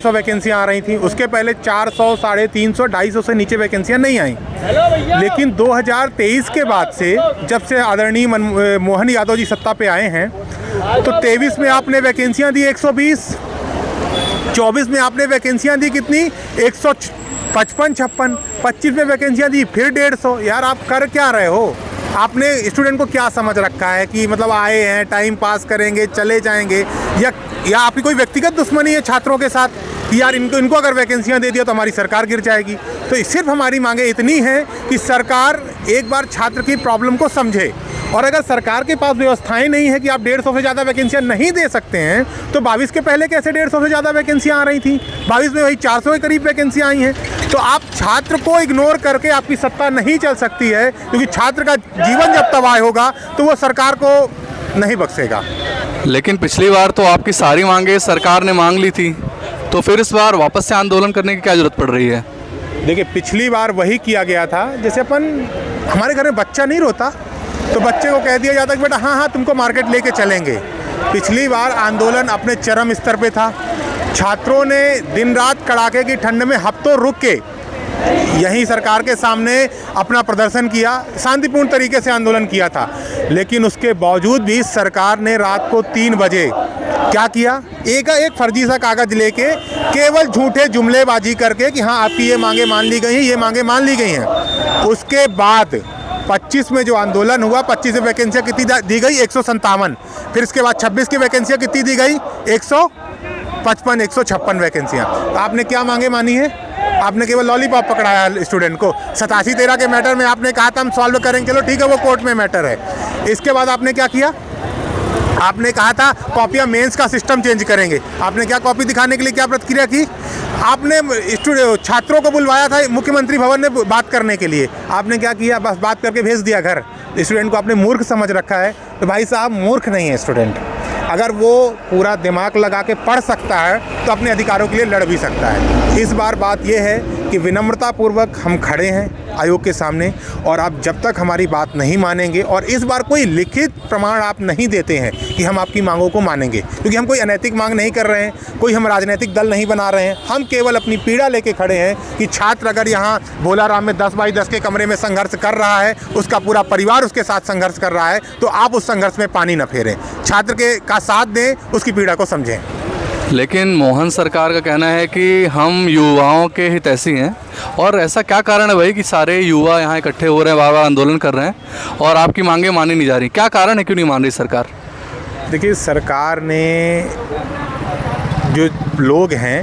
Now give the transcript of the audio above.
100 वैकेंसियाँ आ रही थी, उसके पहले 400, 350, 250 से नीचे वैकेंसियाँ नहीं आई। लेकिन 2023 के बाद से जब से आदरणीय मोहन यादव जी सत्ता पे आए हैं, तो 23 में आपने वैकेंसियाँ दी 120, 24 में आपने वैकेंसियाँ दी कितनी 155-56, 25 में वैकेंसियाँ दी फिर 150। यार आप कर क्या रहे हो? आपने स्टूडेंट को क्या समझ रखा है कि मतलब आए हैं टाइम पास करेंगे चले जाएंगे, या आपकी कोई व्यक्तिगत दुश्मनी है छात्रों के साथ कि यार इनको अगर वैकेंसियां दे दिया तो हमारी सरकार गिर जाएगी? तो सिर्फ हमारी मांगे इतनी हैं कि सरकार एक बार छात्र की प्रॉब्लम को समझे, और अगर सरकार के पास व्यवस्थाएं नहीं है कि आप 150 से ज़्यादा वैकेंसियां नहीं दे सकते हैं, तो 22 के पहले कैसे 150 से ज़्यादा वैकेंसियां आ रही थी? 22 में वही 400 के करीब वैकेंसियां आई हैं। तो आप छात्र को इग्नोर करके आपकी सत्ता नहीं चल सकती है, क्योंकि छात्र का जीवन जब तबाह होगा तो वो सरकार को नहीं बख्शेगा। लेकिन पिछली बार तो आपकी सारी मांगे सरकार ने मांग ली थी, तो फिर इस बार वापस से आंदोलन करने की क्या ज़रूरत पड़ रही है? देखिए, पिछली बार वही किया गया था, जैसे हमारे घर में बच्चा नहीं रोता तो बच्चे को कह दिया जाता कि बेटा हाँ तुमको मार्केट लेके चलेंगे। पिछली बार आंदोलन अपने चरम स्तर पे था। छात्रों ने दिन रात कड़ाके की ठंड में हफ्तों रुक के यहीं सरकार के सामने अपना प्रदर्शन किया, शांतिपूर्ण तरीके से आंदोलन किया था। लेकिन उसके बावजूद भी सरकार ने रात को 3 बजे क्या किया, एक फर्जी सा कागज़ लेके केवल झूठे जुमलेबाजी करके कि हाँ आपकी ये मांगे मान ली गई हैं, ये मांगे मान ली गई हैं। उसके बाद 25 में जो आंदोलन हुआ, 25 में वैकेंसियाँ कितनी दी गई 157। फिर इसके बाद 26 की वैकेंसियाँ कितनी दी गई 155, 156 वैकेंसियाँ। आपने क्या मांगे मानी है? आपने केवल लॉलीपॉप पकड़ाया स्टूडेंट को। 87-13 के मैटर में आपने कहा था हम सॉल्व करेंगे, चलो ठीक है वो कोर्ट में मैटर है। इसके बाद आपने क्या किया? आपने कहा था कॉपियाँ मेंस का सिस्टम चेंज करेंगे। आपने क्या कॉपी दिखाने के लिए क्या प्रतिक्रिया की? आपने छात्रों को बुलवाया था मुख्यमंत्री भवन में बात करने के लिए। आपने क्या किया? बस बात करके भेज दिया घर। स्टूडेंट को आपने मूर्ख समझ रखा है। तो भाई साहब, मूर्ख नहीं है स्टूडेंट। अगर वो पूरा दिमाग लगा के पढ़ सकता है तो अपने अधिकारों के लिए लड़ भी सकता है। इस बार बात यह है कि विनम्रतापूर्वक हम खड़े हैं आयोग के सामने, और आप जब तक हमारी बात नहीं मानेंगे, और इस बार कोई लिखित प्रमाण आप नहीं देते हैं कि हम आपकी मांगों को मानेंगे, क्योंकि हम कोई अनैतिक मांग नहीं कर रहे हैं, कोई हम राजनीतिक दल नहीं बना रहे हैं। हम केवल अपनी पीड़ा लेके खड़े हैं कि छात्र अगर यहाँ भोलाराम में 10 बाई 10 के कमरे में संघर्ष कर रहा है, उसका पूरा परिवार उसके साथ संघर्ष कर रहा है, तो आप उस संघर्ष में पानी न फेरें, छात्र का साथ दें, उसकी पीड़ा को समझें। लेकिन मोहन सरकार का कहना है कि हम युवाओं के हितैषी हैं, और ऐसा क्या कारण है भाई कि सारे युवा यहाँ इकट्ठे हो रहे हैं, बार-बार आंदोलन कर रहे हैं और आपकी मांगें मानी नहीं जा रही? क्या कारण है, क्यों नहीं मान रही सरकार? देखिए, सरकार ने जो लोग हैं